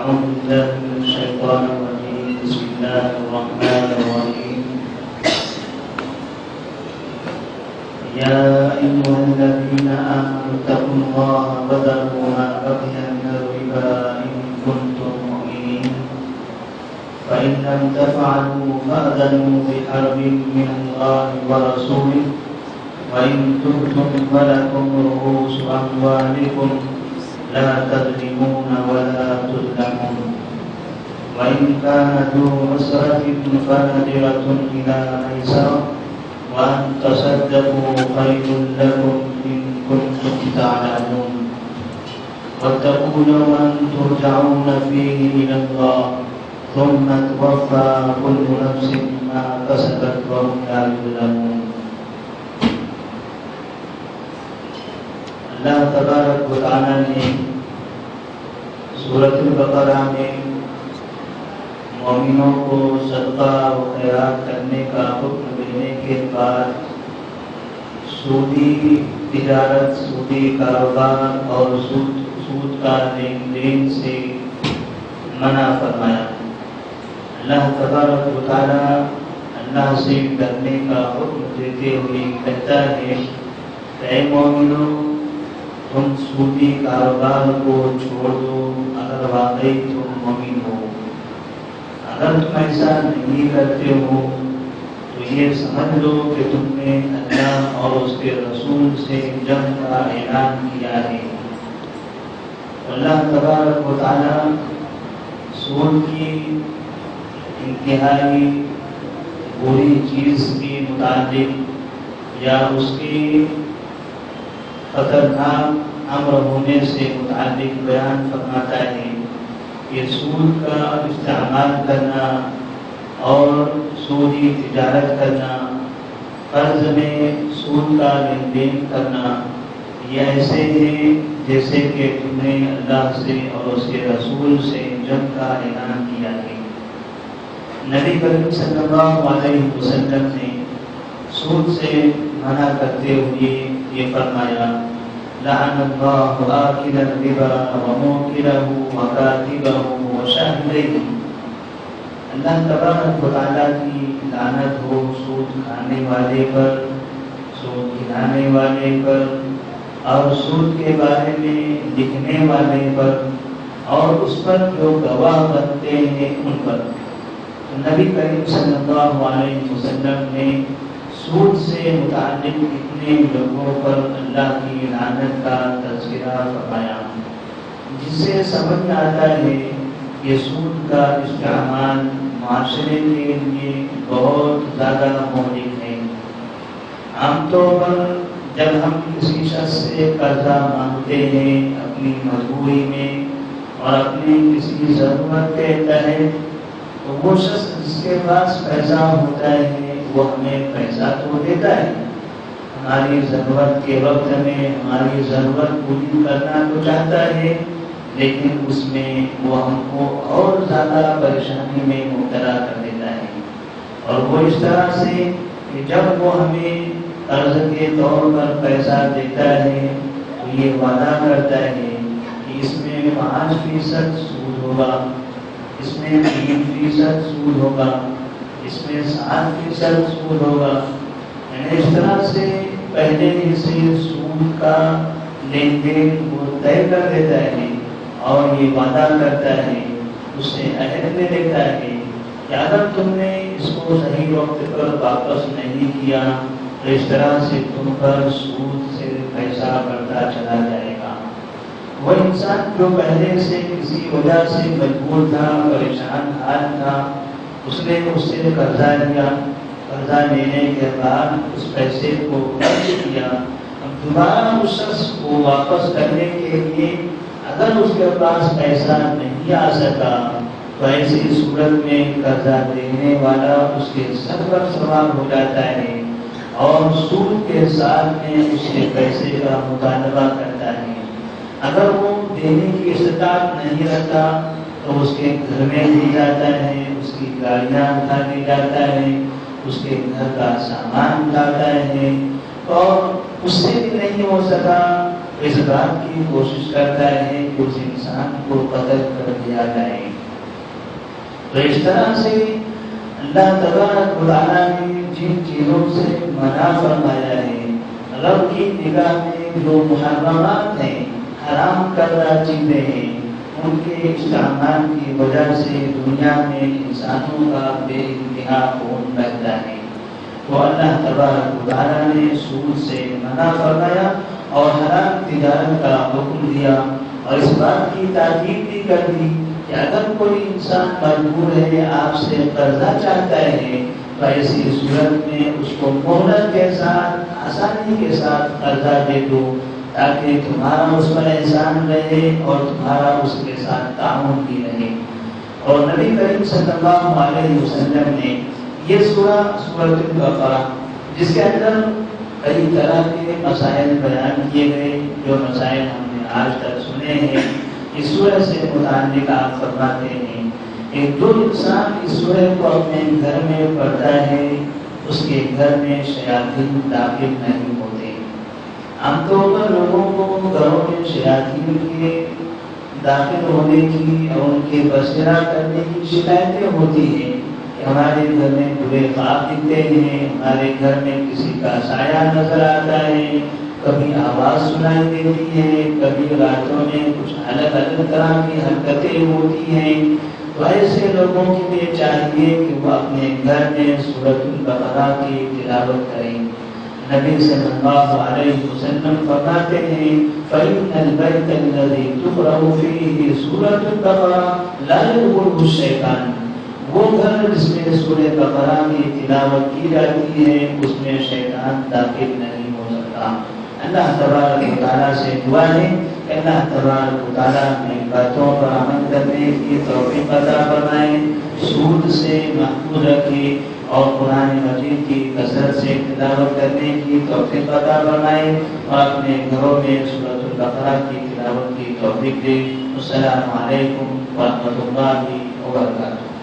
أعوذ بالله من الشيطان الرجيم. بسم الله الرحمن الرحيم. يا أيها الذين آمنوا اتقوا الله وذروا ما بقي من الربا إن كنتم مؤمنين فإن لم تفعلوا فأذنوا بحرب من الله ورسوله وإن تبتم فلكم رؤوس أموالكم لا تظلمون ولا تظلمون وإن كان ذو عسرة فنظرة إلى ميسرة وأن تصدقوا خير لكم إن كنتم تعلمون واتقوا يوما ترجعون فيه إلى الله ثم توفى كل نفس ما كسبت وهم لا يظلمون. اللہ تبارک و تعالیٰ نے سورۃ البقرہ میں مومنوں کو صدقہ و خیرات کرنے کا حکم دینے کے بعد سودی تجارت، سودی کاروبار اور سود کا لین دین سے منع فرمایا. اللہ تبارک و تعالیٰ اللہ سے ڈرنے کا حکم دیتے ہوئے کہتا ہے کہ اے مومنوں، تم سودی کاروبار کو چھوڑ دو اگر واقعی تم مومن ہو. اگر تم ایسا نہیں کرتے ہو تو یہ سمجھ لو کہ تم نے اللہ اور اس کے رسول سے جنگ کا اعلان کیا ہے. اللہ تبارک و تعالیٰ سود کی انتہائی بری چیز کے متعلق یا اس کی خطرناک امر ہونے سے متعلق بیان فرماتا ہے کہ سود کا استعمال کرنا اور سودی تجارت کرنا، قرض میں سود کا لین دین کرنا، یہ ایسے ہے جیسے کہ تم نے اللہ سے اور اس کے رسول سے جنگ کا اعلان کیا ہے. نبی کریم صلی اللہ علیہ وسلم نے سود سے منع کرتے ہوئے یہ فرمایا: لعن اللہ آکل الربا وموکلہ وکاتبہ وشاہدیہ. اللہ تبارک و تعالیٰ کی لعنت ہو سود کھانے والے پر، سود کھلانے والے پر، اور سود کے بارے میں لکھنے والے پر، اور اس پر جو گواہ بنتے ہیں ان پر. نبی کریم صلی اللہ علیہ وسلم نے سود سے متعلق اتنے لوگوں پر اللہ کی لعنت کا تذکرہ فرمایا، جس سے سمجھ میں آتا ہے کہ سود کا استعمال معاشرے کے لیے بہت زیادہ مہلک ہے. عام طور پر جب ہم کسی شخص سے قرضہ مانگتے ہیں اپنی مجبوری میں اور اپنی کسی ضرورت کے تحت، تو وہ شخص جس کے پاس پیسہ ہوتا ہے وہ ہمیں پیسہ تو دیتا ہے، ہماری ضرورت کے وقت میں ہماری ضرورت پوری کرنا تو چاہتا ہے، لیکن اس میں وہ ہم کو اور زیادہ پریشانی میں مبتلا کر دیتا ہے. اور وہ اس طرح سے کہ جب وہ ہمیں قرض کے طور پر پیسہ دیتا ہے تو یہ وعدہ کرتا ہے کہ اس میں 5% سود ہوگا، اس میں 3% سود ہوگا، اس میں 7% سود ہوگا. یعنی اس طرح سے پہلے ہی سے سود کا لین دین وہ طے کر دیتا ہے اور یہ وعدہ کرتا ہے، اس سے عہد لے لیتا ہے کہ اگر تم نے اس کو صحیح وقت پر واپس نہیں کیا تو اس طرح سے تم پر سود سے پیسہ بڑھتا چلا جائے گا. وہ انسان جو پہلے سے کسی وجہ سے مجبور تھا، پریشان حال تھا، اس نے اس سے قرضہ لیا، قرضہ لینے کے بعد اس پیسے کو خرچ کیا. اب دوبارہ اس شخص کو واپس کرنے کے لیے اگر اس کے پاس پیسہ نہیں آ سکا تو ایسی صورت میں قرضہ دینے والا اس کے سر پر سوار ہو جاتا ہے اور سود کے ساتھ میں اس کے پیسے کا مطالبہ کرتا ہے. اگر وہ دینے کی استطاعت نہیں رکھتا تو اس کے گھر میں لے جاتا ہے، اس کی گاڑیاں اٹھا لے جاتا ہے، اس کے گھر کا سامان اٹھاتا ہے، اور اس سے بھی نہیں ہو سکا اس بات کی کوشش کرتا ہے کہ اس انسان کو قتل کر دیا جائے۔ تو اس طرح سے اللہ تبارک و تعالیٰ نے جن چیزوں سے منع فرمایا ہے، رب کی نگاہ میں جو محرمات ہیں، حرام کردہ چیزیں ہیں، ان کے استعمال کی وجہ سے دنیا میں انسانوں کا بے انتہا خون بہتا ہے۔ تو اللہ تبارک و تعالیٰ نے سود سے منع فرمایا اور حرام تجارت کا حکم دیا، اور اس بات کی تاکید بھی کر دی کہ اگر کوئی انسان مجبور ہے، آپ سے قرضہ چاہتا ہے، تو ایسی صورت میں اس کو مہلت کے ساتھ، آسانی کے ساتھ قرضہ دے دو، تاکہ تمہارا اس پر احسان رہے اور تمہارا اس کے ساتھ تعاون بھی رہے۔ اور نبی کریم صلی اللہ علیہ وسلم نے یہ سورۃ البقرہ، جس کے اندر کئی طرح کے مسائل بیان کیے گئے، جو مسائل ہم نے آج تک سنے ہیں، اس سورہ سے متعلق آپ فرماتے ہیں کہ جو انسان اس سورہ کو اپنے گھر میں پڑھتا ہے، اس کے گھر میں شیاطین داخل نہیں ہوتے۔ عام طور پر لوگوں کو گھروں میں شیاطین کے داخل ہونے کی اور ان کے بسیرا کرنے کی شکایتیں ہوتی ہیں کہ ہمارے گھر میں برے خواب دکھتے ہیں، ہمارے گھر میں کسی کا سایہ نظر آتا ہے، کبھی آواز سنائی دیتی ہے، کبھی راتوں میں کچھ الگ الگ طرح کی حرکتیں ہوتی ہیں۔ تو ایسے لوگوں کے لیے چاہیے کہ وہ اپنے گھر میں سورۃ البقرہ کی تلاوت کریں۔ نبی صلی اللہ علیہ وسلم فرماتے ہیں فَإِنَّ الْبَيْتَ الَّذِي تُقْرَأُ فِيهِ سُورَةُ الْبَقَرَةِ لَا يَدْخُلُهُ الشَّيْطَانُ، وہ گھر جس میں سورہ بقرہ کی تلاوت کی جاتی ہے، اس میں شیطان داخل نہیں ہو سکتا۔ اللہ تبارک و تعالیٰ سے دعا ہے کہ اللہ تبارک و تعالیٰ اپنی باتوں پر عمل کرنے کی توفیق عطا فرمائے، سود سے محفوظ رکھے، اور قرآن مجید کی کثرت سے تلاوت کرنے کی توفیق عطا فرمائے، اور اپنے گھروں میں سورۃ البقرہ کی تلاوت کی توفیق دے۔ السلام علیکم ورحمۃ اللہ وبرکاتہ۔